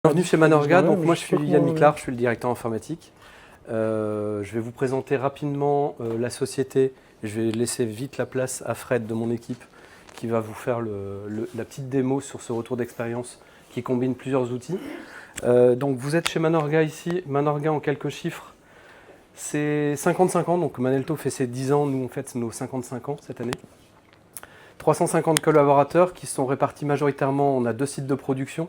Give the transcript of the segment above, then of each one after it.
Bienvenue chez Manorga, donc moi je suis Yann Miclar, je suis le directeur informatique. Je vais vous présenter rapidement la société. Je vais laisser vite la place à Fred de mon équipe qui va vous faire la petite démo sur ce retour d'expérience qui combine plusieurs outils. Donc vous êtes chez Manorga ici. Manorga en quelques chiffres, c'est 55 ans, donc Manelto fait ses 10 ans, nous on fête nos 55 ans cette année. 350 collaborateurs qui sont répartis majoritairement, on a 2 sites de production.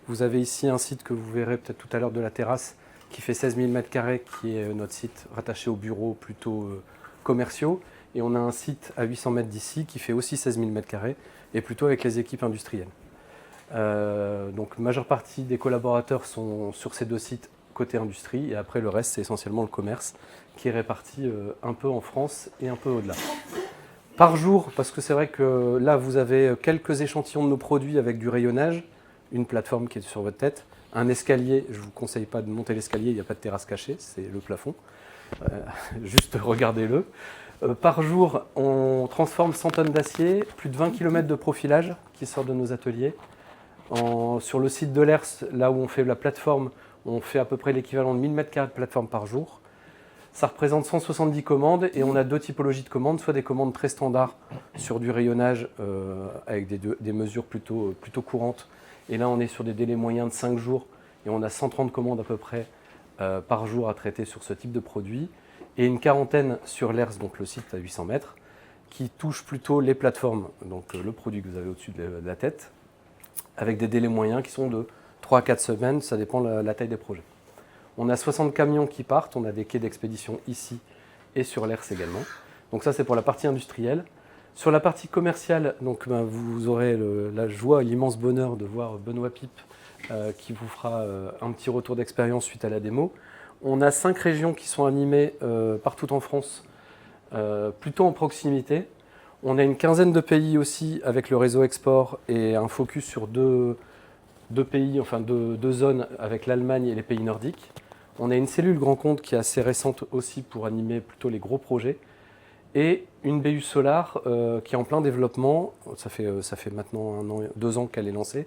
Vous avez ici un site que vous verrez peut-être tout à l'heure de la terrasse qui fait 16 000 m², qui est notre site rattaché aux bureaux plutôt commerciaux. Et on a un site à 800 mètres d'ici qui fait aussi 16 000 m² et plutôt avec les équipes industrielles. Donc majeure partie des collaborateurs sont sur ces 2 sites côté industrie et après le reste c'est essentiellement le commerce qui est réparti un peu en France et un peu au-delà. Par jour, parce que c'est vrai que là vous avez quelques échantillons de nos produits avec du rayonnage, une plateforme qui est sur votre tête, un escalier, je ne vous conseille pas de monter l'escalier, il n'y a pas de terrasse cachée, c'est le plafond, juste regardez-le. Par jour, on transforme 100 tonnes d'acier, plus de 20 km de profilage qui sort de nos ateliers. Sur le site de l'ERS, là où on fait la plateforme, on fait à peu près l'équivalent de 1000 m² de plateforme par jour. Ça représente 170 commandes et on a 2 typologies de commandes, soit des commandes très standards sur du rayonnage avec des mesures plutôt courantes. Et là, on est sur des délais moyens de 5 jours et on a 130 commandes à peu près par jour à traiter sur ce type de produit. Et une quarantaine sur l'ERS, donc le site à 800 mètres, qui touche plutôt les plateformes, donc le produit que vous avez au-dessus de la tête, avec des délais moyens qui sont de 3 à 4 semaines, ça dépend de la taille des projets. On a 60 camions qui partent, on a des quais d'expédition ici et sur l'ERS également. Donc ça, c'est pour la partie industrielle. Sur la partie commerciale, donc, vous aurez la joie et l'immense bonheur de voir Benoît Pipe qui vous fera un petit retour d'expérience suite à la démo. On a 5 régions qui sont animées partout en France, plutôt en proximité. On a une quinzaine de pays aussi avec le réseau export et un focus sur deux pays, enfin deux zones avec l'Allemagne et les pays nordiques. On a une cellule grand compte qui est assez récente aussi pour animer plutôt les gros projets. Et une BU Solar qui est en plein développement, ça fait maintenant 2 ans qu'elle est lancée.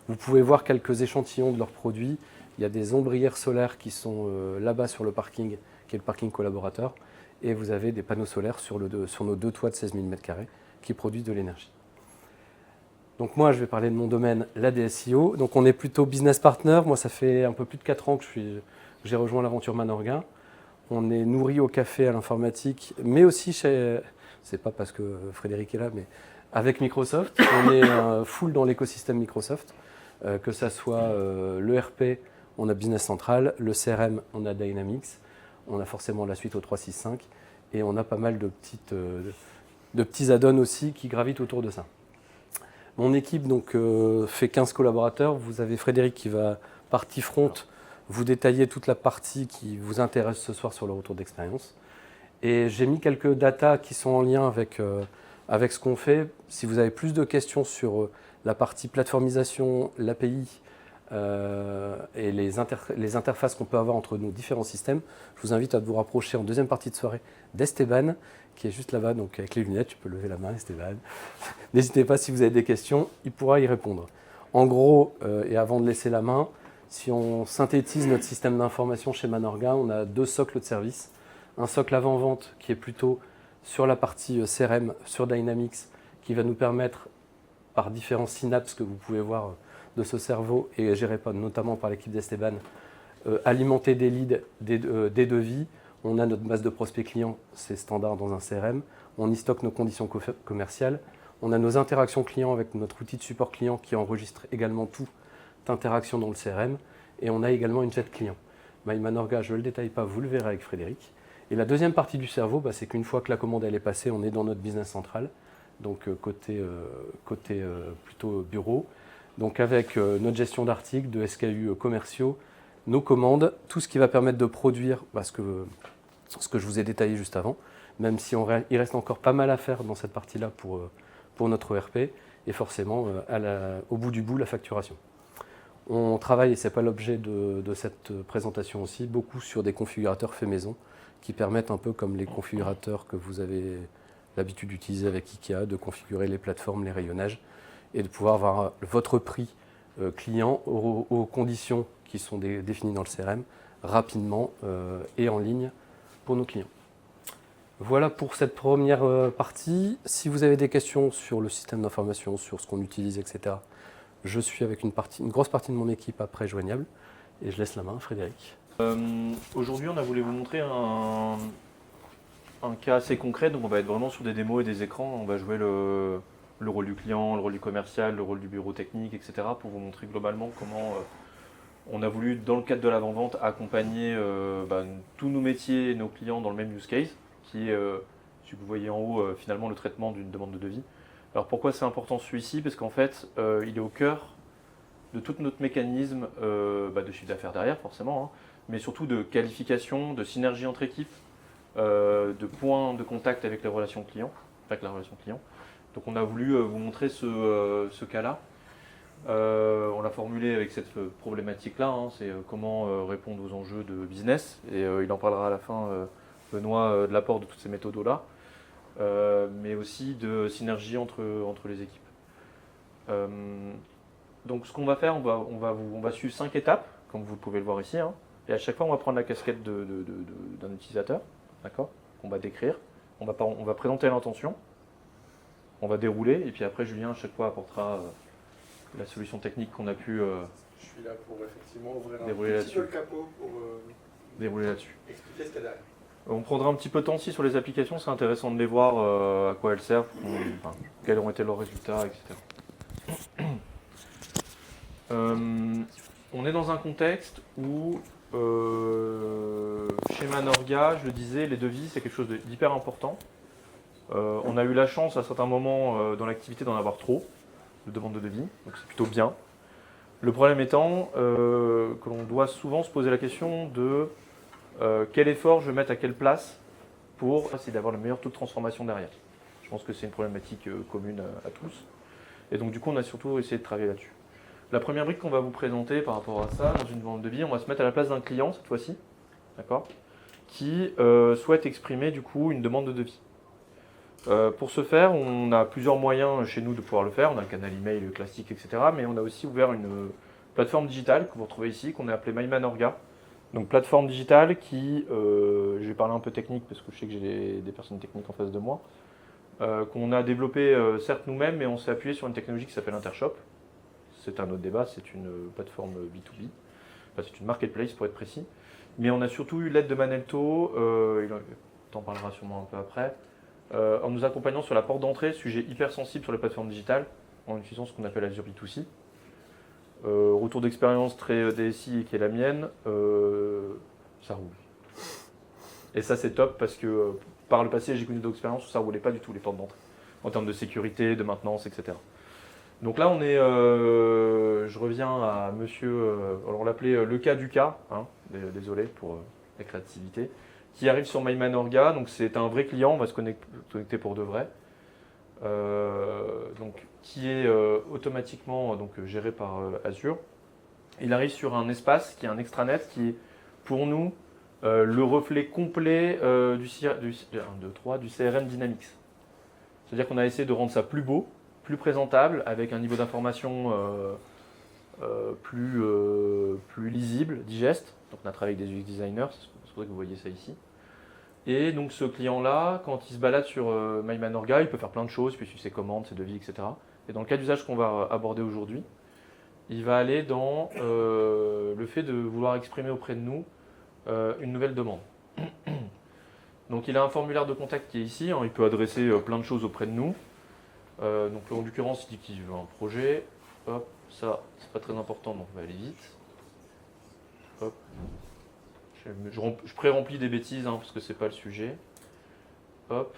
Vous pouvez voir quelques échantillons de leurs produits. Il y a des ombrières solaires qui sont là-bas sur le parking, qui est le parking collaborateur. Et vous avez des panneaux solaires sur nos 2 toits de 16 000 m² qui produisent de l'énergie. Donc moi, je vais parler de mon domaine, la DSIO. Donc on est plutôt business partner. Moi, ça fait un peu plus de 4 ans que j'ai rejoint l'aventure Manorga. On est nourri au café, à l'informatique, mais aussi chez, c'est pas parce que Frédéric est là, mais avec Microsoft. On est full dans l'écosystème Microsoft, que ça soit l'ERP, on a Business Central, le CRM, on a Dynamics, on a forcément la suite au 365, et on a pas mal de petits add-ons aussi qui gravitent autour de ça. Mon équipe donc, fait 15 collaborateurs. Vous avez Frédéric qui va partie front, vous détaillez toute la partie qui vous intéresse ce soir sur le retour d'expérience. Et j'ai mis quelques datas qui sont en lien avec ce qu'on fait. Si vous avez plus de questions sur la partie plateformisation, l'API et les interfaces qu'on peut avoir entre nos différents systèmes, je vous invite à vous rapprocher en deuxième partie de soirée d'Esteban, qui est juste là-bas, donc avec les lunettes, tu peux lever la main, Esteban. N'hésitez pas si vous avez des questions, il pourra y répondre. En gros, et avant de laisser la main, si on synthétise notre système d'information chez Manorga, on a 2 socles de services. Un socle avant-vente qui est plutôt sur la partie CRM, sur Dynamics, qui va nous permettre, par différents synapses que vous pouvez voir de ce cerveau et géré notamment par l'équipe d'Esteban, alimenter des leads, des devis. On a notre base de prospects clients, c'est standard dans un CRM. On y stocke nos conditions commerciales. On a nos interactions clients avec notre outil de support client qui enregistre également toute interaction dans le CRM. Et on a également une chat client. Manorga, je ne le détaille pas, vous le verrez avec Frédéric. Et la deuxième partie du cerveau, c'est qu'une fois que la commande elle est passée, on est dans notre business central, donc côté plutôt bureau. Donc avec notre gestion d'articles, de SKU commerciaux, nos commandes, tout ce qui va permettre de produire ce que je vous ai détaillé juste avant, même si il reste encore pas mal à faire dans cette partie-là pour notre ERP, et forcément au bout du bout, la facturation. On travaille, et ce n'est pas l'objet de cette présentation aussi, beaucoup sur des configurateurs faits maison, qui permettent un peu comme les configurateurs que vous avez l'habitude d'utiliser avec IKEA, de configurer les plateformes, les rayonnages, et de pouvoir avoir votre prix clients aux conditions qui sont définies dans le CRM, rapidement et en ligne pour nos clients. Voilà pour cette première partie. Si vous avez des questions sur le système d'information, sur ce qu'on utilise, etc., je suis avec une grosse partie de mon équipe après joignable et je laisse la main à Frédéric. Aujourd'hui, on a voulu vous montrer un cas assez concret, donc on va être vraiment sur des démos et des écrans. On va jouer le rôle du client, le rôle du commercial, le rôle du bureau technique, etc. pour vous montrer globalement comment on a voulu, dans le cadre de l'avant-vente, accompagner tous nos métiers et nos clients dans le même use case, qui est, si vous voyez en haut, finalement le traitement d'une demande de devis. Alors pourquoi c'est important celui-ci? Parce qu'en fait, il est au cœur de tout notre mécanisme de chiffre d'affaires derrière, forcément, hein, mais surtout de qualification, de synergie entre équipes, de points de contact avec les relations clients, avec la relation client. Donc on a voulu vous montrer ce cas-là. On l'a formulé avec cette problématique-là, hein, c'est comment répondre aux enjeux de business, et il en parlera à la fin, Benoît, de l'apport de toutes ces méthodes-là, mais aussi de synergie entre les équipes. Donc ce qu'on va faire, on va suivre 5 étapes, comme vous pouvez le voir ici, hein, et à chaque fois on va prendre la casquette d'un utilisateur, d'accord, qu'on va décrire, on va présenter l'intention, on va dérouler, et puis après Julien à chaque fois apportera la solution technique qu'on a pu je suis là pour effectivement ouvrir un dérouler petit peu le capot pour dérouler là-dessus. expliquer ce qu'il y a derrière. On prendra un petit peu de temps aussi sur les applications, c'est intéressant de les voir, à quoi elles servent, quels ont été leurs résultats, etc. On est dans un contexte où, chez Manorga, je le disais, les devis, c'est quelque chose d'hyper important. On a eu la chance à certains moments dans l'activité d'en avoir trop, de demandes de devis, donc c'est plutôt bien. Le problème étant que l'on doit souvent se poser la question de quel effort je vais mettre à quelle place pour essayer d'avoir le meilleur taux de transformation derrière. Je pense que c'est une problématique commune à tous. Et donc du coup, on a surtout essayé de travailler là-dessus. La première brique qu'on va vous présenter par rapport à ça, dans une demande de devis, on va se mettre à la place d'un client cette fois-ci, d'accord, qui souhaite exprimer du coup une demande de devis. Pour ce faire, on a plusieurs moyens chez nous de pouvoir le faire. On a un canal email classique, etc. Mais on a aussi ouvert une plateforme digitale que vous retrouvez ici, qu'on a appelée MyManorga. Donc plateforme digitale qui, je vais parler un peu technique parce que je sais que j'ai des personnes techniques en face de moi, qu'on a développé certes nous-mêmes, mais on s'est appuyé sur une technologie qui s'appelle Intershop. C'est un autre débat, c'est une plateforme B2B, enfin, c'est une marketplace pour être précis. Mais on a surtout eu l'aide de Manelto, il en parlera sûrement un peu après, en nous accompagnant sur la porte d'entrée, sujet hyper sensible sur les plateformes digitales, en utilisant ce qu'on appelle Azure B2C. Retour d'expérience très DSI qui est la mienne, ça roule. Et ça c'est top parce que par le passé j'ai connu d'autres expériences où ça ne roulait pas du tout les portes d'entrée, en termes de sécurité, de maintenance, etc. Donc là on est, je reviens à monsieur, alors on l'appelait le cas du cas, hein, désolé pour la créativité, qui arrive sur MyManorga, donc c'est un vrai client, on va se connecter pour de vrai, donc, qui est automatiquement géré par Azure. Il arrive sur un espace qui est un extranet qui est pour nous le reflet complet du CRM Dynamics. C'est-à-dire qu'on a essayé de rendre ça plus beau, plus présentable, avec un niveau d'information plus lisible, digeste. Donc on a travaillé avec des UX designers, c'est pour ça que vous voyez ça ici. Et donc ce client-là, quand il se balade sur MyManorga, il peut faire plein de choses, il peut suivre ses commandes, ses devis, etc. Et dans le cas d'usage qu'on va aborder aujourd'hui, il va aller dans le fait de vouloir exprimer auprès de nous une nouvelle demande. Donc il a un formulaire de contact qui est ici, hein, il peut adresser plein de choses auprès de nous. Donc en l'occurrence, il dit qu'il veut un projet. Hop, ça, c'est pas très important, donc on va aller vite. Hop. Je pré-remplis des bêtises, hein, parce que c'est pas le sujet. Hop.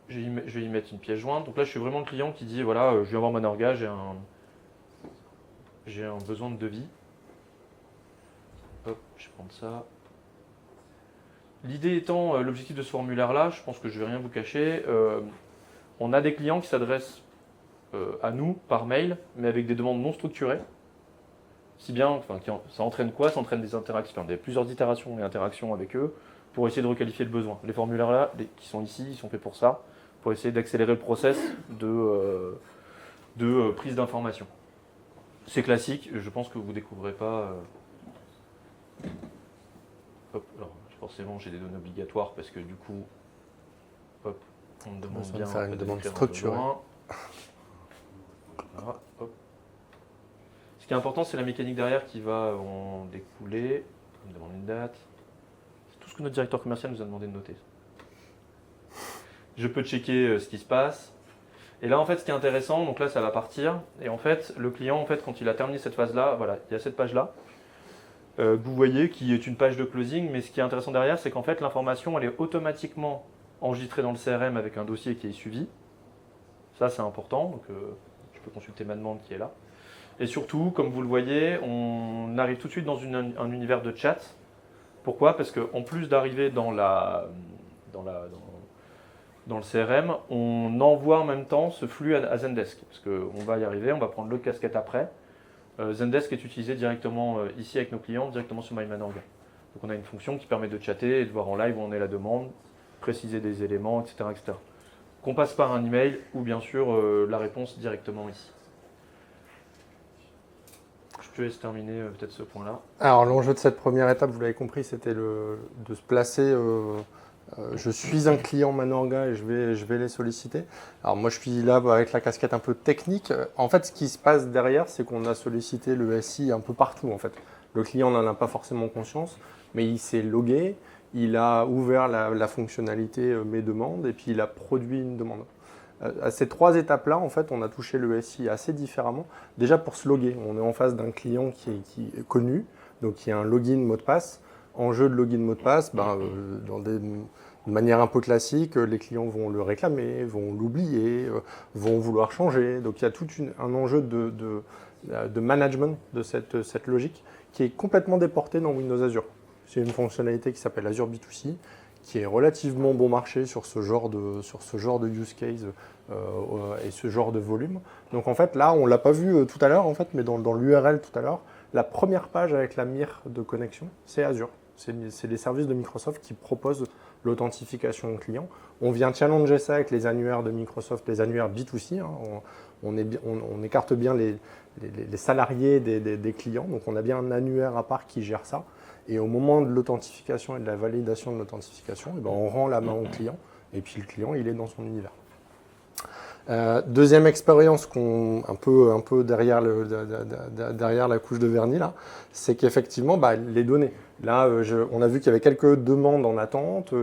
Je vais y mettre une pièce jointe. Donc là, je suis vraiment le client qui dit, voilà, je viens voir Manorga, j'ai un besoin de devis. Hop, je vais prendre ça. L'idée étant, l'objectif de ce formulaire-là, je pense que je ne vais rien vous cacher, on a des clients qui s'adressent à nous par mail, mais avec des demandes non structurées. Si bien, enfin, ça entraîne quoi? Ça entraîne des interactions, enfin, plusieurs itérations et interactions avec eux pour essayer de requalifier le besoin. Les formulaires-là, qui sont ici, ils sont faits pour ça, pour essayer d'accélérer le process de prise d'information. C'est classique, je pense que vous ne découvrirez pas. Hop, alors forcément j'ai des données obligatoires parce que du coup, hop, on me demande bien faire une demande d'écrire un structurée. besoin. Voilà, hop. Ce qui est important, c'est la mécanique derrière qui va en découler. On me demande une date. C'est tout ce que notre directeur commercial nous a demandé de noter. Je peux checker ce qui se passe. Et là, en fait, ce qui est intéressant, donc là, ça va partir. Et en fait, le client, en fait, quand il a terminé cette phase-là, voilà, il y a cette page-là, que vous voyez, qui est une page de closing. Mais ce qui est intéressant derrière, c'est qu'en fait, l'information, elle est automatiquement enregistrée dans le CRM avec un dossier qui est suivi. Ça, c'est important. Donc, je peux consulter ma demande qui est là. Et surtout, comme vous le voyez, on arrive tout de suite dans un univers de chat. Pourquoi? Parce qu'en plus d'arriver dans le CRM, on envoie en même temps ce flux à Zendesk. Parce qu'on va y arriver, on va prendre le casquette après. Zendesk est utilisé directement ici avec nos clients, directement sur MyManorga. Donc on a une fonction qui permet de chatter et de voir en live où en est la demande, préciser des éléments, etc. etc. Qu'on passe par un email ou bien sûr la réponse directement ici. Je te laisse terminer peut-être ce point-là. Alors l'enjeu de cette première étape, vous l'avez compris, c'était de se placer. Je suis un client Manorga et je vais les solliciter. Alors moi je suis là avec la casquette un peu technique. En fait, ce qui se passe derrière, c'est qu'on a sollicité le SI un peu partout en fait. Le client n'en a pas forcément conscience, mais il s'est logué, il a ouvert la fonctionnalité mes demandes et puis il a produit une demande. À ces trois étapes-là, en fait, on a touché le SI assez différemment. Déjà pour se loguer, on est en face d'un client qui est connu, donc il y a un login mot de passe. Enjeu de login mot de passe, de manière un peu classique, les clients vont le réclamer, vont l'oublier, vont vouloir changer. Donc il y a tout un enjeu de management de cette logique qui est complètement déportée dans Windows Azure. C'est une fonctionnalité qui s'appelle Azure B2C, qui est relativement bon marché sur ce genre de use case et ce genre de volume. Donc en fait là, on ne l'a pas vu tout à l'heure, en fait, mais dans l'URL tout à l'heure, la première page avec la mire de connexion, c'est Azure. C'est les services de Microsoft qui proposent l'authentification au client. On vient challenger ça avec les annuaires de Microsoft, les annuaires B2C. Hein. On écarte bien les salariés des clients, donc on a bien un annuaire à part qui gère ça. Et au moment de l'authentification et de la validation de l'authentification, on rend la main au client, et puis le client, il est dans son univers. Deuxième expérience un peu derrière la couche de vernis, là, c'est qu'effectivement, les données. Là, on a vu qu'il y avait quelques demandes en attente,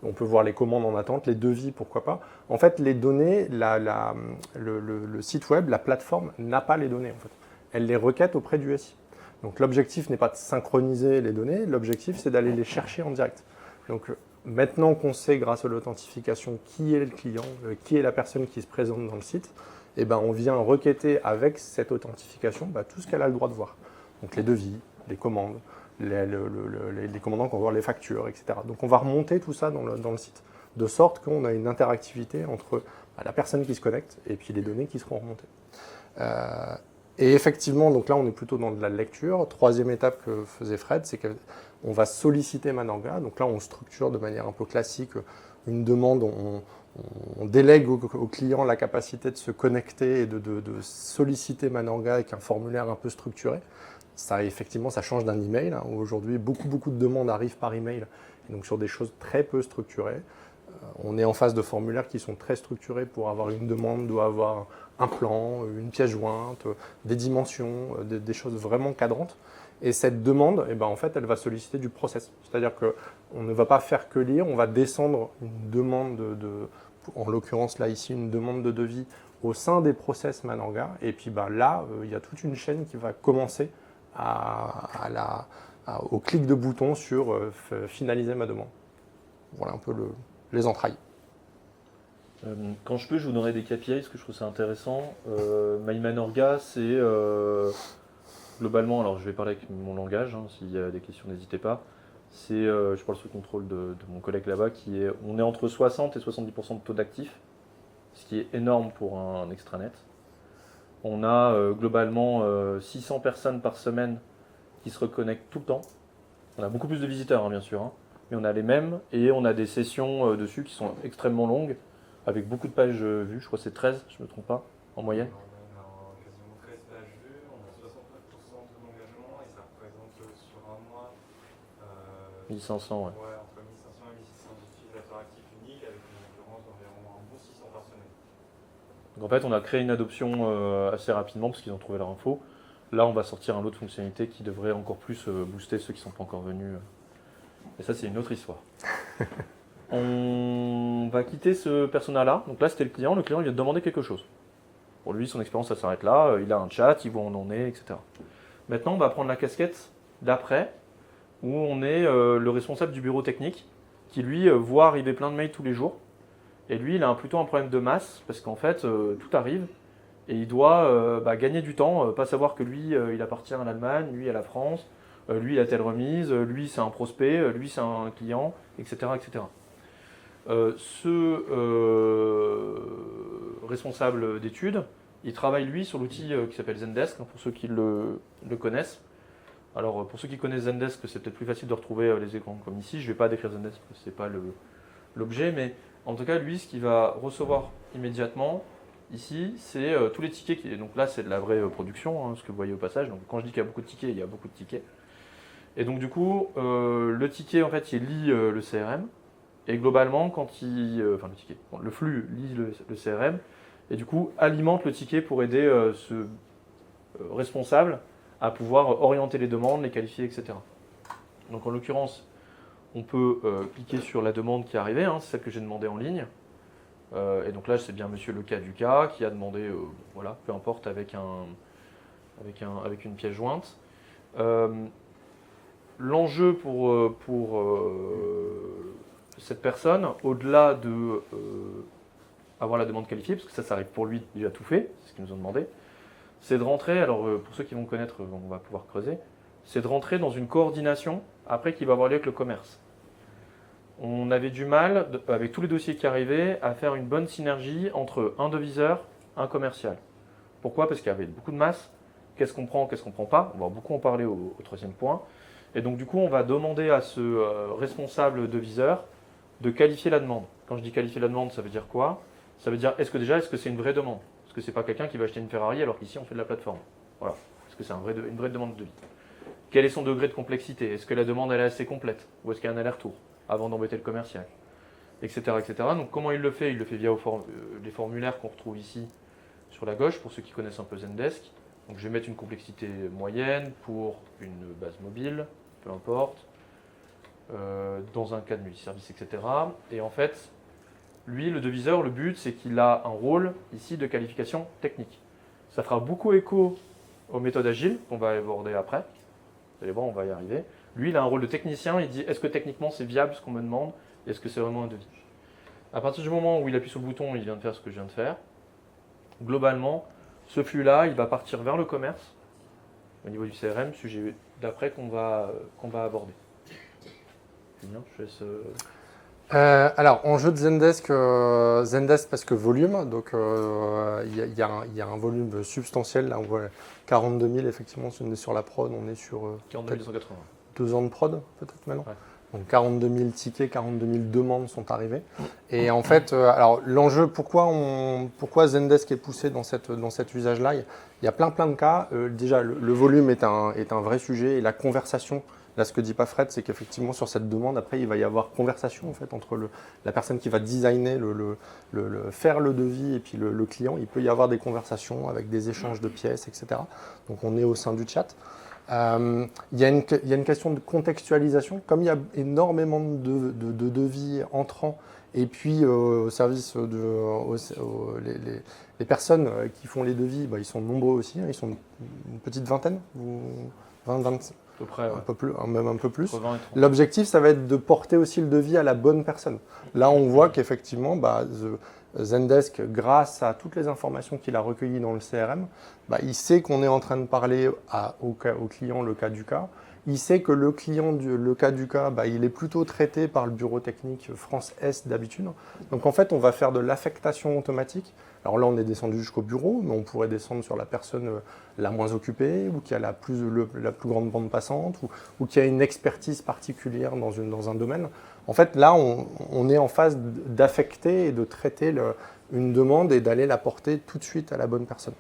on peut voir les commandes en attente, les devis, pourquoi pas. En fait, les données, le site web, la plateforme n'a pas les données. En fait. Elle les requête auprès du SI. Donc l'objectif n'est pas de synchroniser les données, l'objectif c'est d'aller les chercher en direct. Donc maintenant qu'on sait grâce à l'authentification qui est le client, qui est la personne qui se présente dans le site, on vient requêter avec cette authentification tout ce qu'elle a le droit de voir. Donc les devis, les commandes, les commandants qu'on voit, les factures, etc. Donc on va remonter tout ça dans le site, de sorte qu'on a une interactivité entre la personne qui se connecte et puis les données qui seront remontées. Et effectivement, donc là on est plutôt dans de la lecture. Troisième étape que faisait Fred, c'est qu'on va solliciter Manorga. Donc là on structure de manière un peu classique une demande, on délègue au client la capacité de se connecter et de solliciter Manorga avec un formulaire un peu structuré. Ça effectivement ça change d'un email. Hein. Aujourd'hui beaucoup de demandes arrivent par email, et donc sur des choses très peu structurées. On est en face de formulaires qui sont très structurés pour avoir une demande, doit avoir un plan, une pièce jointe, des dimensions, des choses vraiment cadrantes. Et cette demande, en fait, elle va solliciter du process. C'est-à-dire qu'on ne va pas faire que lire, on va descendre une demande en l'occurrence là ici, une demande de devis au sein des process Manorga. Et puis là, il y a toute une chaîne qui va commencer au clic de bouton sur finaliser ma demande. Voilà un peu les entrailles. Quand je peux, je vous donnerai des KPI, parce que je trouve ça intéressant. MyManorga, c'est globalement, alors je vais parler avec mon langage, hein, s'il y a des questions, n'hésitez pas. Je parle sous contrôle de mon collègue là-bas, on est entre 60 et 70% de taux d'actifs, ce qui est énorme pour un extranet. On a globalement 600 personnes par semaine qui se reconnectent tout le temps. On a beaucoup plus de visiteurs, hein, bien sûr, hein, mais on a les mêmes, et on a des sessions dessus qui sont extrêmement longues, avec beaucoup de pages vues. Je crois que c'est 13, je ne me trompe pas, en moyenne. On a quasiment 13 pages vues, on 1500, ouais. Ouais, entre 1500 et 1600 utilisateurs actifs uniques avec une concurrence d'environ un bon 600 par semaine. Donc en fait, on a créé une adoption assez rapidement parce qu'ils ont trouvé leur info. Là, on va sortir un lot de fonctionnalités qui devrait encore plus booster ceux qui ne sont pas encore venus. Et ça, c'est une autre histoire. On va quitter ce persona-là. Donc là, c'était le client. Le client, il vient de demander quelque chose. Pour lui, son expérience, ça s'arrête là. Il a un chat, il voit où on en est, etc. Maintenant, on va prendre la casquette d'après, où on est le responsable du bureau technique, qui lui voit arriver plein de mails tous les jours. Et lui, il a plutôt un problème de masse, parce qu'en fait, tout arrive. Et il doit gagner du temps, pas savoir que lui, il appartient à l'Allemagne, lui à la France, lui il a telle remise, lui c'est un prospect, lui c'est un client, etc. etc. Responsable d'études, il travaille lui sur l'outil qui s'appelle Zendesk, pour ceux qui le connaissent. Alors pour ceux qui connaissent Zendesk, c'est peut-être plus facile de retrouver les écrans comme ici. Je ne vais pas décrire Zendesk, parce que ce n'est pas l'objet, mais en tout cas lui, ce qu'il va recevoir immédiatement, ici, c'est tous les tickets. Donc là, c'est de la vraie production, ce que vous voyez au passage. Donc quand je dis qu'il y a beaucoup de tickets, il y a beaucoup de tickets. Et donc du coup, le ticket, en fait, il lit le CRM. Et globalement, le flux lit le CRM. Et du coup, alimente le ticket pour aider ce responsable à pouvoir orienter les demandes, les qualifier, etc. Donc en l'occurrence, on peut cliquer sur la demande qui est arrivée, c'est celle que j'ai demandée en ligne. Et donc là, c'est bien monsieur le cas du cas qui a demandé, voilà, peu importe, avec une pièce jointe. L'enjeu pour cette personne, au-delà de avoir la demande qualifiée, parce que ça arrive pour lui déjà tout fait, c'est ce qu'ils nous ont demandé, c'est de rentrer, alors pour ceux qui vont connaître, on va pouvoir creuser, c'est de rentrer dans une coordination après qui va avoir lieu avec le commerce. On avait du mal, avec tous les dossiers qui arrivaient, à faire une bonne synergie entre un deviseur, un commercial. Pourquoi? Parce qu'il y avait beaucoup de masse. Qu'est-ce qu'on prend, qu'est-ce qu'on ne prend pas? On va beaucoup en parler au troisième point. Et donc du coup, on va demander à ce responsable deviseur de qualifier la demande. Quand je dis qualifier la demande, ça veut dire quoi? Ça veut dire, est-ce que c'est une vraie demande? Est-ce que c'est pas quelqu'un qui va acheter une Ferrari alors qu'ici on fait de la plateforme? Voilà. Est-ce que c'est une vraie demande de devis? Quel est son degré de complexité? Est-ce que la demande elle est assez complète? Ou est-ce qu'il y a un aller-retour avant d'embêter le commercial, etc., etc. Donc comment il le fait? Il le fait via les formulaires qu'on retrouve ici sur la gauche, pour ceux qui connaissent un peu Zendesk. Donc je vais mettre une complexité moyenne pour une base mobile, peu importe, dans un cas de multiservice, etc. Et en fait, lui, le deviseur, le but, c'est qu'il a un rôle ici de qualification technique. Ça fera beaucoup écho aux méthodes agiles qu'on va aborder après. Vous allez voir, on va y arriver. Lui, il a un rôle de technicien, il dit est-ce que techniquement c'est viable ce qu'on me demande et est-ce que c'est vraiment un devis? À partir du moment où il appuie sur le bouton, il vient de faire ce que je viens de faire. Globalement, ce flux-là, il va partir vers le commerce, au niveau du CRM, sujet d'après qu'on va aborder. Bien, je laisse... Alors, en jeu de Zendesk, Zendesk parce que volume, donc il y a un volume substantiel, là on voit 42 000, effectivement, on est sur la prod, on est sur 42 280. 2 ans de prod, peut-être maintenant. Ouais. Donc 42 000 tickets, 42 000 demandes sont arrivées. Et en fait, alors l'enjeu, pourquoi Zendesk est poussé dans cet usage-là, il y a plein de cas. Déjà, le volume est un vrai sujet et la conversation. Là, ce que dit pas Fred, c'est qu'effectivement, sur cette demande, après, il va y avoir conversation en fait, entre la personne qui va designer, faire le devis et puis le client. Il peut y avoir des conversations avec des échanges de pièces, etc. Donc, on est au sein du chat. Il y a une question de contextualisation. Comme il y a énormément de devis entrants, et puis au service les personnes qui font les devis, ils sont nombreux aussi. Ils sont une petite vingtaine, 20, 25. À peu près, ouais. Même un peu plus. 20 et 30. L'objectif, ça va être de porter aussi le devis à la bonne personne. Là, on voit qu'effectivement, Zendesk, grâce à toutes les informations qu'il a recueillies dans le CRM, il sait qu'on est en train de parler au client le cas du cas. Il sait que le client, le cas du cas, il est plutôt traité par le bureau technique France Est d'habitude. Donc en fait, on va faire de l'affectation automatique. Alors là, on est descendu jusqu'au bureau, mais on pourrait descendre sur la personne la moins occupée, ou qui a la plus grande bande passante, ou qui a une expertise particulière dans un domaine. En fait, là, on est en phase d'affecter et de traiter une demande et d'aller la porter tout de suite à la bonne personne.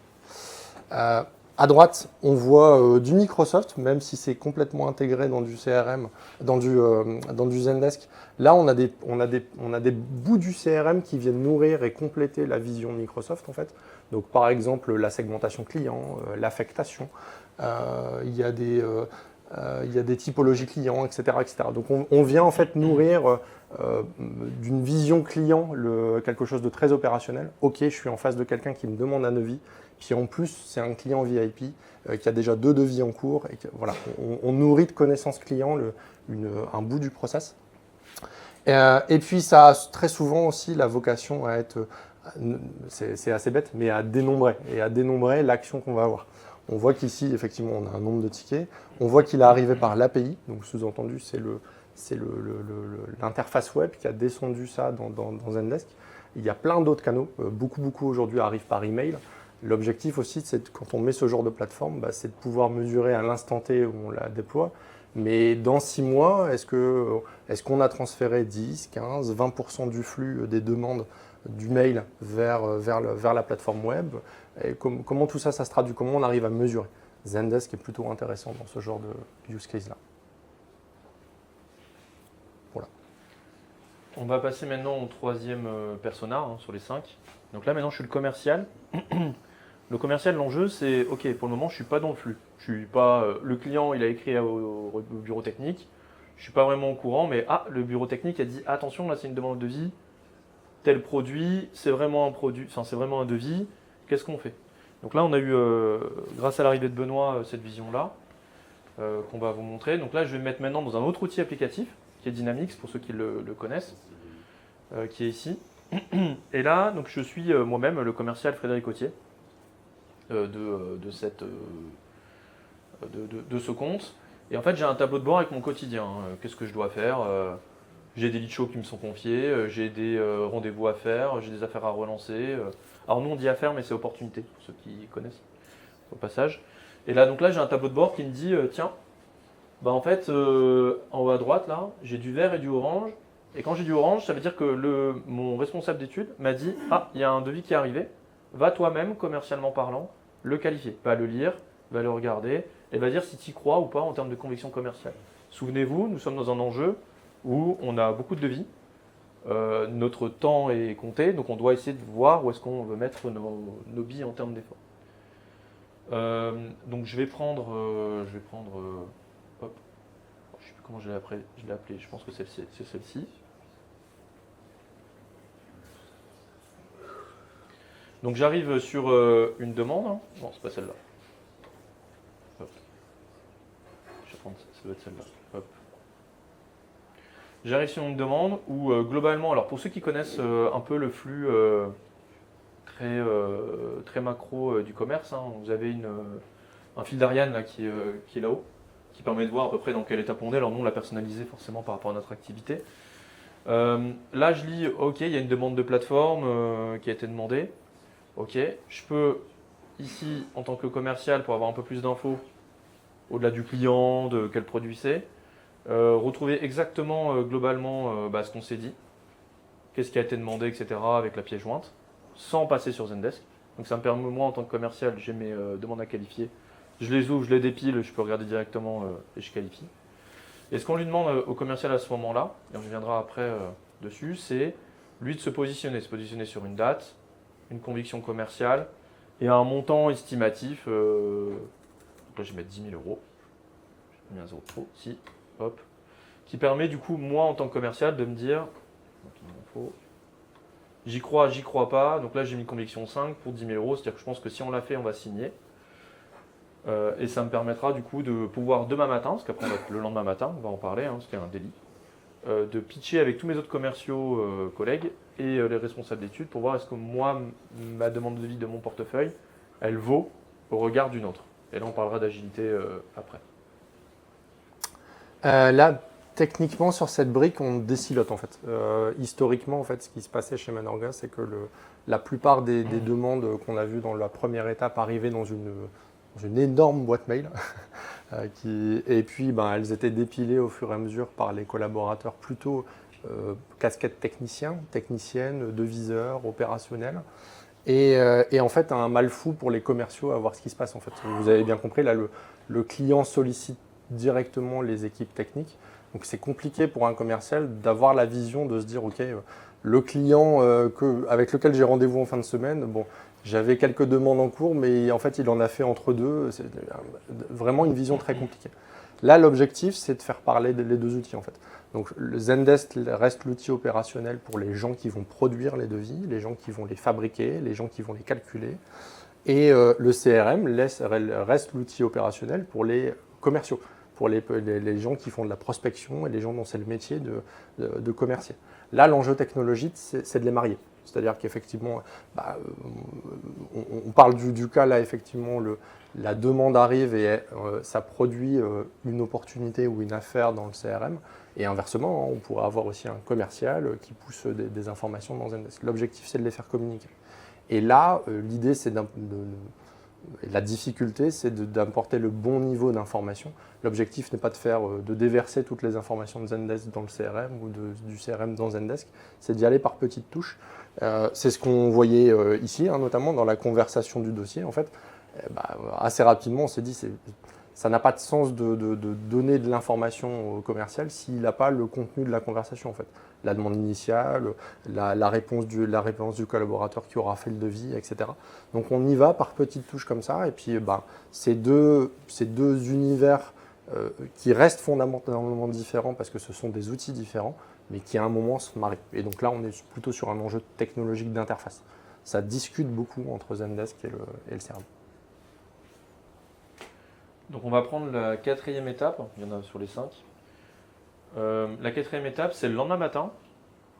À droite, on voit du Microsoft, même si c'est complètement intégré dans du CRM, dans du Zendesk. Là, on a des bouts du CRM qui viennent nourrir et compléter la vision Microsoft, en fait. Donc, par exemple, la segmentation client, l'affectation. Il y a des typologies clients, etc., etc. Donc, on vient en fait nourrir d'une vision client quelque chose de très opérationnel. Ok, je suis en face de quelqu'un qui me demande un devis. Puis en plus, c'est un client VIP qui a déjà 2 devis en cours. Et voilà, on nourrit de connaissances clients un bout du process. Et puis, ça a très souvent aussi la vocation à être, c'est assez bête, mais à dénombrer. Et à dénombrer l'action qu'on va avoir. On voit qu'ici, effectivement, on a un nombre de tickets. On voit qu'il est arrivé par l'API. Donc, sous-entendu, c'est l'interface web qui a descendu ça dans Zendesk. Il y a plein d'autres canaux. Beaucoup aujourd'hui arrivent par email. L'objectif aussi, c'est quand on met ce genre de plateforme, c'est de pouvoir mesurer à l'instant T où on la déploie. Mais dans 6 mois, est-ce qu'on a transféré 10, 15, 20% du flux des demandes du mail vers la plateforme web? Et comment tout ça se traduit? Comment on arrive à mesurer? Zendesk est plutôt intéressant dans ce genre de use case-là. Voilà. On va passer maintenant au 3e persona sur les 5. Donc là, maintenant, je suis le commercial. Le commercial, l'enjeu, c'est ok, pour le moment, je ne suis pas dans le flux. Je suis pas le client, il a écrit au bureau technique. Je ne suis pas vraiment au courant, mais le bureau technique a dit attention, là, c'est une demande de devis. Tel produit, c'est vraiment un produit, enfin, c'est vraiment un devis. Qu'est-ce qu'on fait? Donc là, on a eu, grâce à l'arrivée de Benoît, cette vision-là qu'on va vous montrer. Donc là, je vais me mettre maintenant dans un autre outil applicatif qui est Dynamics, pour ceux qui le connaissent, qui est ici. Et là, donc, je suis moi-même le commercial Frédéric Autier de ce compte. Et en fait, j'ai un tableau de bord avec mon quotidien. Qu'est-ce que je dois faire? J'ai des lead shows qui me sont confiés, j'ai des rendez-vous à faire, j'ai des affaires à relancer. Alors nous, on dit affaires, mais c'est opportunité, pour ceux qui connaissent au passage. Et là, donc là, j'ai un tableau de bord qui me dit, tiens, en fait, en haut à droite, là, j'ai du vert et du orange. Et quand j'ai du orange, ça veut dire que mon responsable d'études m'a dit, il y a un devis qui est arrivé. Va toi-même, commercialement parlant, le qualifier. Va le lire, va le regarder, et va dire si tu y crois ou pas en termes de conviction commerciale. Souvenez-vous, nous sommes dans un enjeu où on a beaucoup de devis. Notre temps est compté, donc on doit essayer de voir où est-ce qu'on veut mettre nos billes en termes d'effort. Donc je vais prendre hop, je ne sais plus comment je l'ai appelé, je pense que c'est celle-ci. Donc j'arrive sur une demande. Non, c'est pas celle-là. Hop. Je vais prendre, ça doit être celle-là. Hop. J'arrive sur une demande où globalement, alors pour ceux qui connaissent un peu le flux très macro du commerce, vous avez un fil d'Ariane là, qui est là-haut, qui permet de voir à peu près dans quelle étape on est. Alors nous, on l'a personnalisé forcément par rapport à notre activité. Là, je lis, ok, il y a une demande de plateforme qui a été demandée. Ok, je peux ici, en tant que commercial, pour avoir un peu plus d'infos, au-delà du client, de quel produit c'est, retrouver exactement, globalement, ce qu'on s'est dit, qu'est-ce qui a été demandé, etc., avec la pièce jointe, sans passer sur Zendesk. Donc ça me permet, moi, en tant que commercial, j'ai mes demandes à qualifier. Je les ouvre, je les dépile, je peux regarder directement et je qualifie. Et ce qu'on lui demande au commercial à ce moment-là, et on reviendra après dessus, c'est lui de se positionner sur une date, une conviction commerciale et un montant estimatif. Donc là, je vais mettre 10 000 euros. J'ai mis un zéro trop, si, hop. Qui permet du coup, moi en tant que commercial, de me dire j'y crois pas. Donc là, j'ai mis conviction 5 pour 10 000 euros. C'est-à-dire que je pense que si on l'a fait, on va signer. Et ça me permettra du coup de pouvoir demain matin, parce qu'après le lendemain matin, on va en parler, parce qu'il y a un délit, de pitcher avec tous mes autres commerciaux collègues et les responsables d'études pour voir est-ce que moi, ma demande de devis de mon portefeuille, elle vaut au regard d'une autre. Et là, on parlera d'agilité après. Là, techniquement, sur cette brique, on décilote en fait. Historiquement, en fait, ce qui se passait chez Manorga, c'est que la plupart des demandes qu'on a vues dans la première étape arrivaient dans une énorme boîte mail. Et puis, elles étaient dépilées au fur et à mesure par les collaborateurs plutôt casquettes techniciennes, deviseurs, opérationnels. et en fait un mal fou pour les commerciaux à voir ce qui se passe en fait. Vous avez bien compris, là le client sollicite directement les équipes techniques, donc c'est compliqué pour un commercial d'avoir la vision de se dire ok, le client avec lequel j'ai rendez-vous en fin de semaine, bon, j'avais quelques demandes en cours, mais en fait il en a fait entre deux, c'est vraiment une vision très compliquée. Là l'objectif c'est de faire parler les deux outils en fait. Donc le Zendesk reste l'outil opérationnel pour les gens qui vont produire les devis, les gens qui vont les fabriquer, les gens qui vont les calculer. Et le CRM reste l'outil opérationnel pour les commerciaux, pour les gens qui font de la prospection et les gens dont c'est le métier de commercier. Là, l'enjeu technologique, c'est de les marier. C'est-à-dire qu'effectivement, on parle du cas là, effectivement, la demande arrive et ça produit une opportunité ou une affaire dans le CRM. Et inversement, on pourrait avoir aussi un commercial qui pousse des informations dans Zendesk. L'objectif, c'est de les faire communiquer. Et là, l'idée, c'est la difficulté, c'est d'apporter le bon niveau d'information. L'objectif n'est pas de déverser toutes les informations de Zendesk dans le CRM ou du CRM dans Zendesk, c'est d'y aller par petites touches. C'est ce qu'on voyait ici, notamment dans la conversation du dossier. En fait, assez rapidement, on s'est dit ça n'a pas de sens de donner de l'information au commercial s'il n'a pas le contenu de la conversation. En fait. La demande initiale, la réponse du collaborateur qui aura fait le devis, etc. Donc on y va par petites touches comme ça. Et puis ces deux univers qui restent fondamentalement différents parce que ce sont des outils différents, mais qui à un moment se marient. Et donc là, on est plutôt sur un enjeu technologique d'interface. Ça discute beaucoup entre Zendesk et le CRM. Donc on va prendre la quatrième étape, il y en a sur les 5. La quatrième étape, c'est le lendemain matin.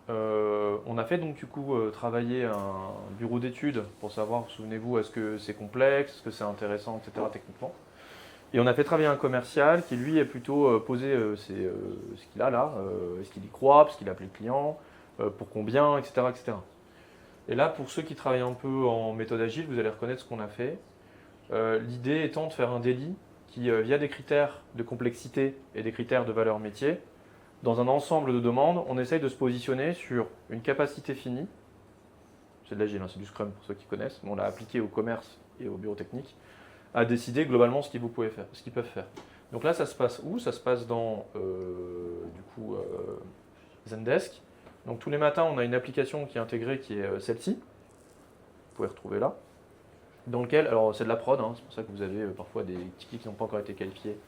On a fait donc du coup travailler un bureau d'études pour savoir, souvenez-vous, est-ce que c'est complexe, est-ce que c'est intéressant, etc. techniquement. Et on a fait travailler un commercial qui lui est plutôt posé ce qu'il a là, est-ce qu'il y croit, parce qu'il a appelé le client, pour combien, etc., etc. Et là, pour ceux qui travaillent un peu en méthode agile, vous allez reconnaître ce qu'on a fait. L'idée étant de faire un daily qui, via des critères de complexité et des critères de valeur métier, dans un ensemble de demandes, on essaye de se positionner sur une capacité finie. C'est de l'agile, c'est du Scrum pour ceux qui connaissent, mais on l'a appliqué au commerce et au bureau technique, à décider globalement ce qu'ils peuvent faire. Donc là, ça se passe où? Ça se passe dans Zendesk. Donc tous les matins, on a une application qui est intégrée, qui est celle-ci. Vous pouvez retrouver là. Dans lequel, alors c'est de la prod, c'est pour ça que vous avez parfois des tickets qui n'ont pas encore été qualifiés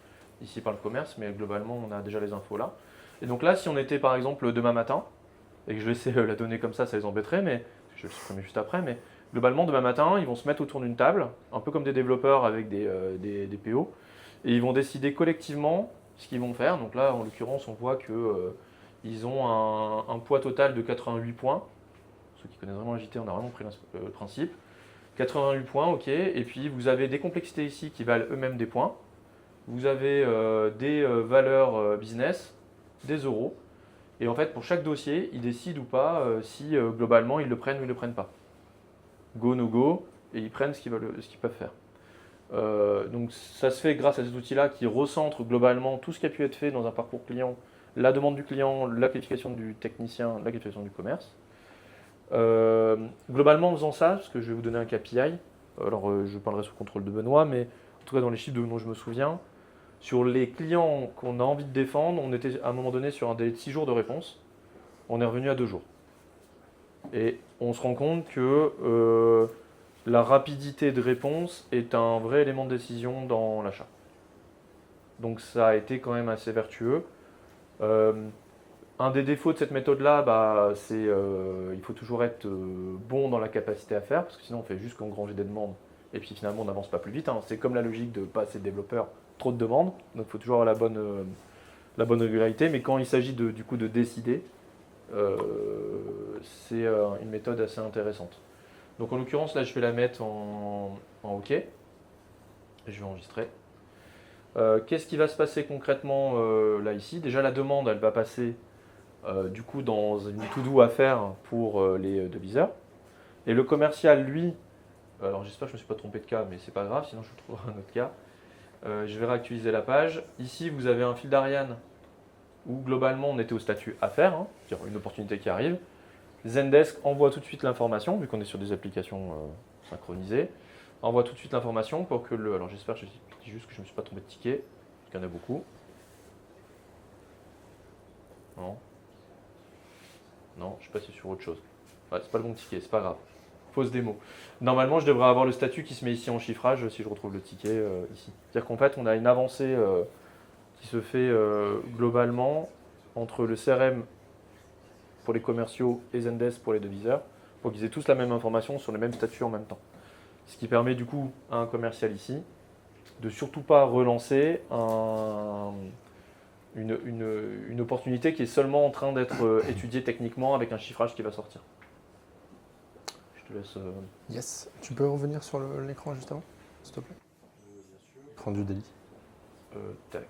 ici par le commerce, mais globalement on a déjà les infos là. Et donc là, si on était par exemple demain matin, et que je laissais la donner comme ça les embêterait, mais je le supprimer juste après, mais globalement demain matin, ils vont se mettre autour d'une table, un peu comme des développeurs avec des PO, et ils vont décider collectivement ce qu'ils vont faire. Donc là, en l'occurrence, on voit qu'ils ont un poids total de 88 points. Ceux qui connaissent vraiment JT, on a vraiment pris le principe. 88 points, ok, et puis vous avez des complexités ici qui valent eux-mêmes des points. Vous avez des valeurs business, des euros. Et en fait, pour chaque dossier, ils décident ou pas si globalement ils le prennent ou ils ne le prennent pas. Go, no go, et ils prennent ce qu'ils peuvent faire. Donc ça se fait grâce à ces outils-là qui recentrent globalement tout ce qui a pu être fait dans un parcours client, la demande du client, la qualification du technicien, la qualification du commerce. Globalement, en faisant ça, parce que je vais vous donner un KPI, alors je parlerai sous contrôle de Benoît, mais en tout cas dans les chiffres dont je me souviens, sur les clients qu'on a envie de défendre, on était à un moment donné sur un délai de 6 jours de réponse, on est revenu à 2 jours. Et on se rend compte que la rapidité de réponse est un vrai élément de décision dans l'achat. Donc ça a été quand même assez vertueux. Un des défauts de cette méthode-là, c'est il faut toujours être bon dans la capacité à faire, parce que sinon on fait juste engranger des demandes, et puis finalement on n'avance pas plus vite. C'est comme la logique de pas assez de développeurs, trop de demandes, donc il faut toujours avoir la bonne régularité, mais quand il s'agit de décider, c'est une méthode assez intéressante. Donc en l'occurrence, là je vais la mettre en OK, et je vais enregistrer. Qu'est-ce qui va se passer concrètement là ici? Déjà la demande, elle va passer du coup dans une to-do à faire pour les deviseurs. Et le commercial, lui, alors j'espère que je ne me suis pas trompé de cas, mais c'est pas grave, sinon je trouverai un autre cas. Je vais réactualiser la page. Ici, vous avez un fil d'Ariane où globalement on était au statut à faire, c'est-à-dire une opportunité qui arrive. Zendesk envoie tout de suite l'information, vu qu'on est sur des applications synchronisées, envoie tout de suite l'information pour que le... Alors j'espère, je dis juste que je ne me suis pas trompé de ticket, parce qu'il y en a beaucoup. Non. Non, je suis passé sur autre chose. Ouais, c'est pas le bon ticket, c'est pas grave. Fausse démo. Normalement, je devrais avoir le statut qui se met ici en chiffrage si je retrouve le ticket ici. C'est-à-dire qu'en fait, on a une avancée qui se fait globalement entre le CRM pour les commerciaux et Zendesk pour les deviseurs, pour qu'ils aient tous la même information sur les mêmes statuts en même temps. Ce qui permet du coup à un commercial ici de surtout pas relancer une opportunité qui est seulement en train d'être étudiée techniquement avec un chiffrage qui va sortir. Je te laisse... Yes. Tu peux revenir sur l'écran juste avant, s'il te plaît? L'écran du délit. Tac.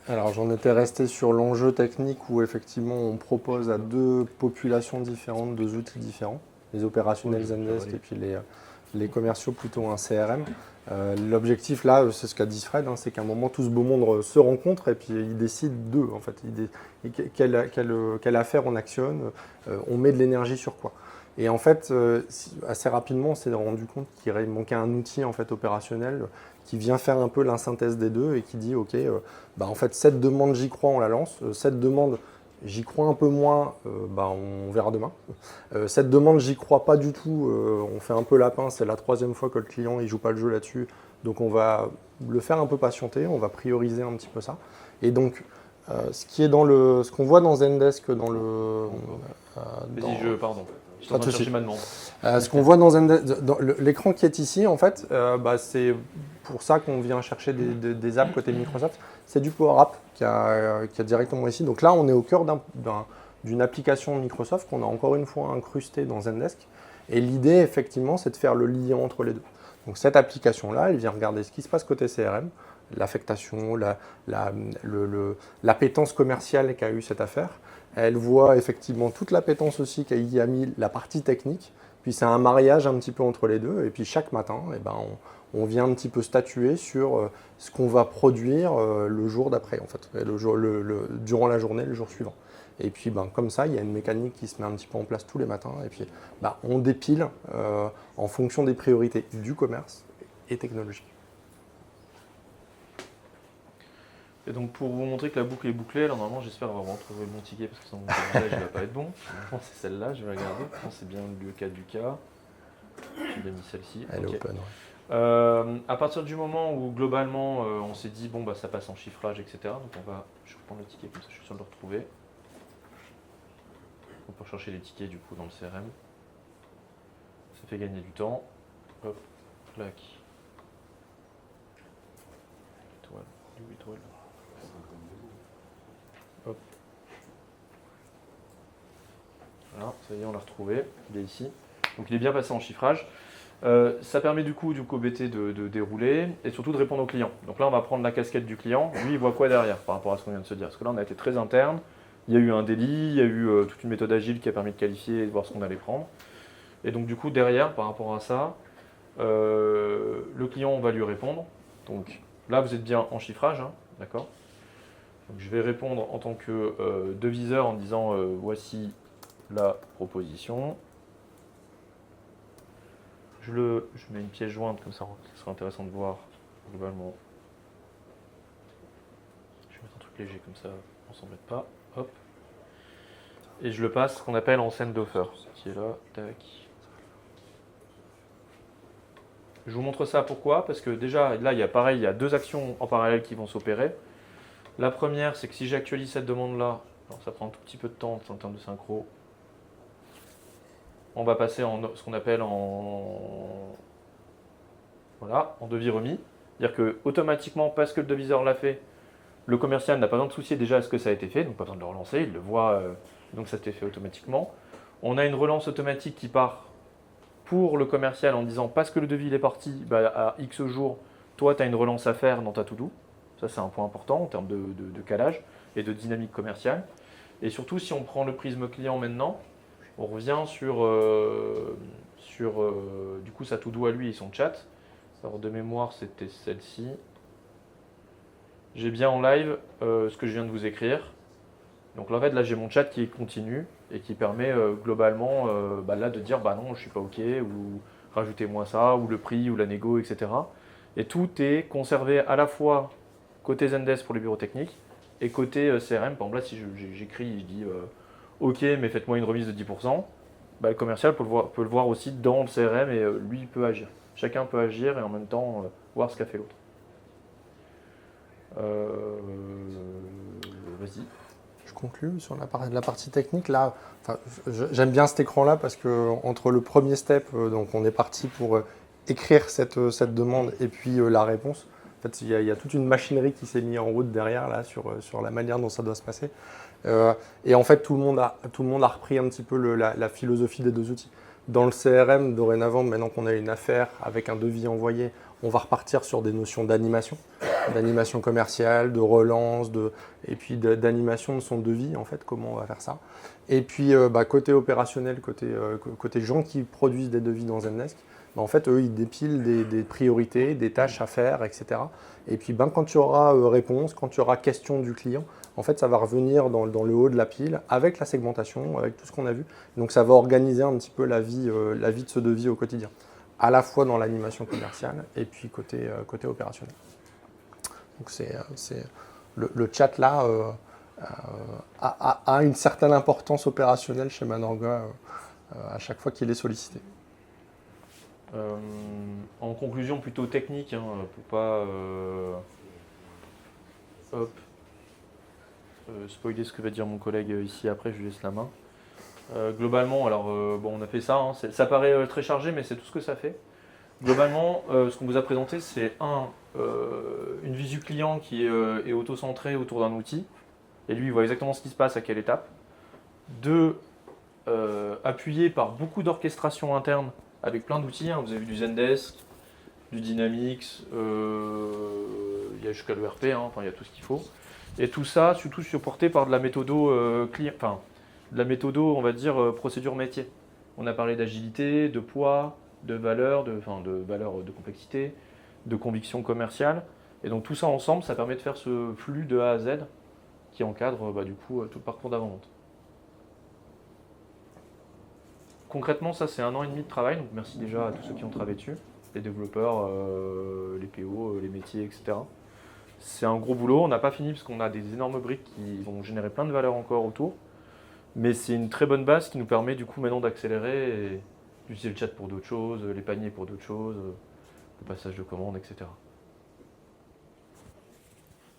Alors j'en étais resté sur l'enjeu technique où effectivement on propose à deux populations différentes, deux outils différents, les opérationnels Oui, Zendesk oui. et puis les commerciaux plutôt un CRM. L'objectif là, c'est ce qu'a dit Fred, hein, c'est qu'à un moment tout ce beau monde se rencontre et puis ils décident d'eux en fait. Quelle affaire on actionne, on met de l'énergie sur quoi. Et en fait, assez rapidement, on s'est rendu compte qu'il manquait un outil en fait, opérationnel qui vient faire un peu la synthèse des deux et qui dit ok, en fait cette demande j'y crois, on la lance. Cette demande j'y crois un peu moins, on verra demain. Cette demande j'y crois pas du tout, on fait un peu lapin, c'est la troisième fois que le client il joue pas le jeu là-dessus, donc on va le faire un peu patienter, on va prioriser un petit peu ça. Et donc ce qu'on voit dans Zendesk dans le Vas-y, pardon. Je suis en Pas train de de chercher souci. ma demande. Ce qu'on voit dans Zendesk, dans l'écran qui est ici, en fait, c'est pour ça qu'on vient chercher des apps côté Microsoft. C'est du Power App qui a directement ici. Donc là, on est au cœur d'une application Microsoft qu'on a encore une fois incrustée dans Zendesk. Et l'idée, effectivement, c'est de faire le lien entre les deux. Donc cette application-là, elle vient regarder ce qui se passe côté CRM, l'affectation, l'appétence commerciale qu'a eu cette affaire. Elle voit effectivement toute l'appétence aussi qu'a y a mis la partie technique. Puis c'est un mariage un petit peu entre les deux. Et puis chaque matin, on vient un petit peu statuer sur ce qu'on va produire le jour d'après, en fait, durant la journée, le jour suivant. Et puis comme ça, il y a une mécanique qui se met un petit peu en place tous les matins. Et puis on dépile en fonction des priorités du commerce et technologique. Et donc pour vous montrer que la boucle est bouclée, alors normalement j'espère avoir retrouvé le bon ticket parce que sinon mon visage il va pas être bon. Normalement c'est celle-là, je vais regarder. Non, c'est bien le cas du cas. J'ai mis celle-ci. Elle Ok. est open. Ouais. À partir du moment où globalement on s'est dit bon ça passe en chiffrage, etc. Donc je vais reprendre le ticket comme ça je suis sûr de le retrouver. On peut chercher les tickets du coup dans le CRM. Ça fait gagner du temps. Hop, clac. Étoile. Étoile. Hop. Voilà, ça y est, on l'a retrouvé. Il est ici. Donc il est bien passé en chiffrage. Ça permet du coup au BT de dérouler et surtout de répondre aux clients. Donc là, on va prendre la casquette du client. Lui, il voit quoi derrière par rapport à ce qu'on vient de se dire? Parce que là, on a été très interne. Il y a eu un délit, il y a eu toute une méthode agile qui a permis de qualifier et de voir ce qu'on allait prendre. Et donc du coup, derrière, par rapport à ça, le client, on va lui répondre. Donc là, vous êtes bien en chiffrage, hein, d'accord? Donc, je vais répondre en tant que deviseur en disant voici la proposition. Je mets une pièce jointe comme ça, ce sera intéressant de voir globalement. Je vais mettre un truc léger comme ça, on ne s'embête pas. Hop. Et je le passe ce qu'on appelle en send offer, qui est là. Tac. Je vous montre ça pourquoi? Parce que déjà, là, il y a deux actions en parallèle qui vont s'opérer. La première, c'est que si j'actualise cette demande-là, ça prend un tout petit peu de temps en termes de synchro, on va passer en ce qu'on appelle en devis remis. C'est-à-dire que automatiquement, parce que le deviseur l'a fait, le commercial n'a pas besoin de soucier déjà à ce que ça a été fait, donc pas besoin de le relancer, il le voit, donc ça s'est fait automatiquement. On a une relance automatique qui part pour le commercial en disant parce que le devis il est parti, à X jours, toi tu as une relance à faire dans ta to-do. Ça c'est un point important en termes de calage et de dynamique commerciale. Et surtout si on prend le prisme client maintenant, on revient sur du coup sa to-do à lui et son chat. Alors de mémoire c'était celle-ci. J'ai bien en live ce que je viens de vous écrire. Donc là, en fait, là j'ai mon chat qui est continu et qui permet globalement là, de dire bah non, je suis pas OK, ou rajoutez-moi ça, ou le prix, ou la négo, etc. Et tout est conservé à la fois côté Zendesk pour les bureaux techniques et côté CRM. Par exemple, là, si j'écris, je dis OK, mais faites-moi une remise de 10%, le commercial peut le voir aussi dans le CRM et lui, il peut agir. Chacun peut agir et en même temps voir ce qu'a fait l'autre. Vas-y. Je conclue sur la partie technique. Là, j'aime bien cet écran-là parce que entre le premier step, donc on est parti pour écrire cette demande et puis la réponse. En fait, il y a toute une machinerie qui s'est mise en route derrière là sur la manière dont ça doit se passer. Et en fait, tout le monde a repris un petit peu la philosophie des deux outils. Dans le CRM, dorénavant, maintenant qu'on a une affaire avec un devis envoyé, on va repartir sur des notions d'animation commerciale, de relance, et puis d'animation de son devis, en fait, comment on va faire ça. Et puis, côté opérationnel, côté gens qui produisent des devis dans Zendesk, en fait, eux, ils dépilent des priorités, des tâches à faire, etc. Et puis, quand tu auras réponse, quand tu auras question du client, en fait, ça va revenir dans le haut de la pile avec la segmentation, avec tout ce qu'on a vu. Donc, ça va organiser un petit peu la vie de ce devis au quotidien, à la fois dans l'animation commerciale et puis côté opérationnel. Donc, le chat là a une certaine importance opérationnelle chez Manorga à chaque fois qu'il est sollicité. En conclusion plutôt technique, pour pas spoiler ce que va dire mon collègue ici après, je lui laisse la main. Globalement, alors on a fait ça, ça paraît très chargé, mais c'est tout ce que ça fait. Globalement, ce qu'on vous a présenté, c'est une visu client qui est auto-centrée autour d'un outil, et lui il voit exactement ce qui se passe à quelle étape. 2, appuyé par beaucoup d'orchestration interne avec plein d'outils, vous avez vu du Zendesk, du Dynamics, il y a jusqu'à l'ERP, il y a tout ce qu'il faut. Et tout ça, surtout supporté par de la méthodo de la méthodo, on va dire, procédure métier. On a parlé d'agilité, de poids, de valeur, de valeur de complexité, de conviction commerciale. Et donc tout ça ensemble, ça permet de faire ce flux de A à Z qui encadre du coup tout le parcours d'avant-vente. Concrètement, ça c'est 1 an et demi de travail, donc merci déjà à tous ceux qui ont travaillé dessus, les développeurs, les PO, les métiers, etc. C'est un gros boulot, on n'a pas fini parce qu'on a des énormes briques qui vont générer plein de valeur encore autour. Mais c'est une très bonne base qui nous permet du coup maintenant d'accélérer et d'utiliser le chat pour d'autres choses, les paniers pour d'autres choses, le passage de commandes, etc.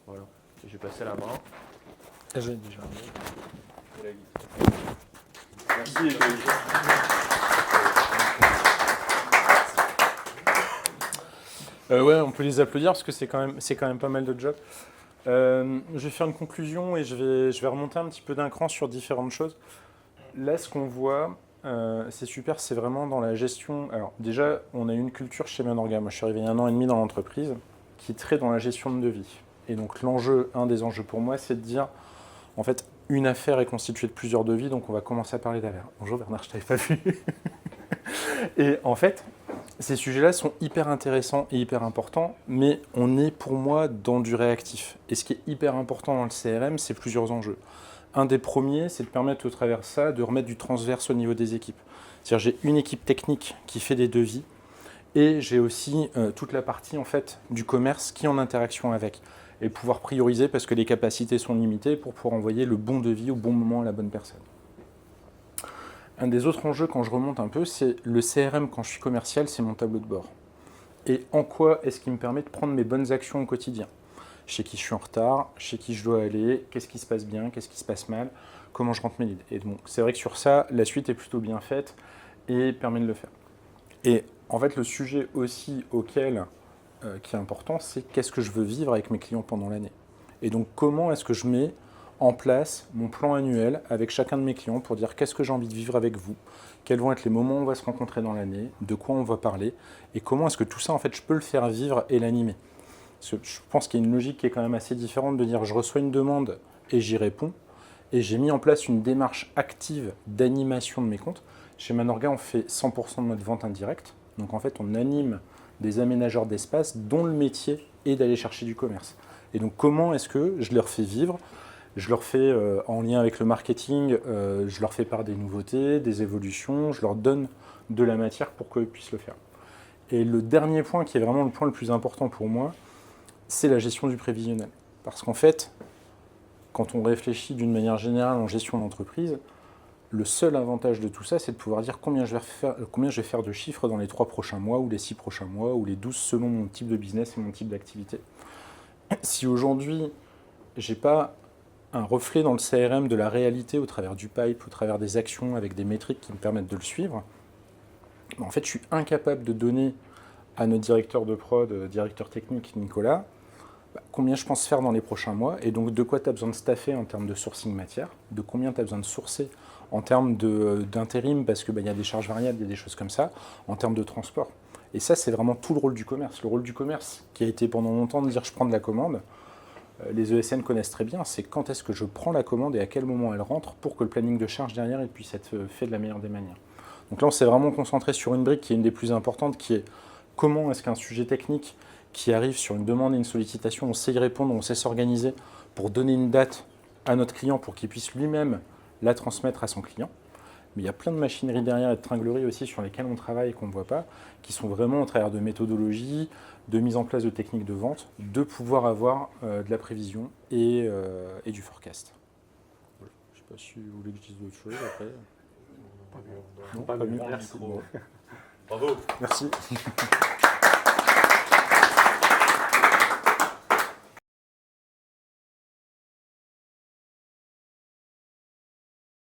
Voilà, et je vais passer la main. J'ai déjà. Merci. Ouais, on peut les applaudir parce que c'est quand même pas mal de job. Je vais faire une conclusion et je vais remonter un petit peu d'un cran sur différentes choses. Là, ce qu'on voit, c'est super, c'est vraiment dans la gestion. Alors déjà, on a une culture chez Manorga. Moi, je suis arrivé il y a 1 an et demi dans l'entreprise qui est très dans la gestion de devis. Et donc un des enjeux pour moi, c'est de dire, en fait, une affaire est constituée de plusieurs devis, donc on va commencer à parler d'affaires. Bonjour Bernard, je t'avais pas vu. Et en fait, ces sujets-là sont hyper intéressants et hyper importants, mais on est pour moi dans du réactif. Et ce qui est hyper important dans le CRM, c'est plusieurs enjeux. Un des premiers, c'est de permettre au travers de ça de remettre du transverse au niveau des équipes. C'est-à-dire j'ai une équipe technique qui fait des devis et j'ai aussi toute la partie en fait du commerce qui est en interaction avec et pouvoir prioriser parce que les capacités sont limitées pour pouvoir envoyer le bon devis au bon moment à la bonne personne. Un des autres enjeux, quand je remonte un peu, c'est le CRM quand je suis commercial, c'est mon tableau de bord. Et en quoi est-ce qu'il me permet de prendre mes bonnes actions au quotidien ? Chez qui je suis en retard, chez qui je dois aller, qu'est-ce qui se passe bien, qu'est-ce qui se passe mal, comment je rentre mes leads. Et donc c'est vrai que sur ça, la suite est plutôt bien faite et permet de le faire. Et en fait, le sujet aussi qui est important, c'est qu'est-ce que je veux vivre avec mes clients pendant l'année. Et donc comment est-ce que je mets en place mon plan annuel avec chacun de mes clients pour dire qu'est-ce que j'ai envie de vivre avec vous, quels vont être les moments où on va se rencontrer dans l'année, de quoi on va parler, et comment est-ce que tout ça, en fait, je peux le faire vivre et l'animer. Parce que je pense qu'il y a une logique qui est quand même assez différente de dire je reçois une demande et j'y réponds, et j'ai mis en place une démarche active d'animation de mes comptes. Chez Manorga, on fait 100% de notre vente indirecte, donc en fait, on anime des aménageurs d'espace dont le métier est d'aller chercher du commerce. Et donc, comment est-ce que je leur fais vivre Je leur fais, en lien avec le marketing, je leur fais part des nouveautés, des évolutions, je leur donne de la matière pour qu'ils puissent le faire. Et le dernier point, qui est vraiment le point le plus important pour moi, c'est la gestion du prévisionnel. Parce qu'en fait, quand on réfléchit d'une manière générale en gestion d'entreprise, le seul avantage de tout ça, c'est de pouvoir dire combien je vais faire de chiffres dans les 3 prochains mois, ou les 6 prochains mois, ou les 12 selon mon type de business et mon type d'activité. Si aujourd'hui, je n'ai pas un reflet dans le CRM de la réalité au travers du pipe, au travers des actions avec des métriques qui me permettent de le suivre, en fait, je suis incapable de donner à notre directeur de prod, directeur technique Nicolas, combien je pense faire dans les prochains mois, et donc de quoi tu as besoin de staffer en termes de sourcing matière, de combien tu as besoin de sourcer en termes d'intérim, parce qu'il y a des charges variables, il y a des choses comme ça, en termes de transport. Et ça, c'est vraiment tout le rôle du commerce. Le rôle du commerce, qui a été pendant longtemps de dire je prends de la commande, les ESN connaissent très bien, c'est quand est-ce que je prends la commande et à quel moment elle rentre pour que le planning de charge derrière il puisse être fait de la meilleure des manières. Donc là, on s'est vraiment concentré sur une brique qui est une des plus importantes, qui est comment est-ce qu'un sujet technique qui arrive sur une demande et une sollicitation, on sait y répondre, on sait s'organiser pour donner une date à notre client pour qu'il puisse lui-même la transmettre à son client. Mais il y a plein de machineries derrière et de tringleries aussi sur lesquelles on travaille et qu'on ne voit pas, qui sont vraiment au travers de méthodologies, de mise en place de techniques de vente, de pouvoir avoir de la prévision et du forecast. Voilà. Je ne sais pas si vous voulez que je dise d'autres choses après. Non, pas mieux. Merci. Bravo. Merci.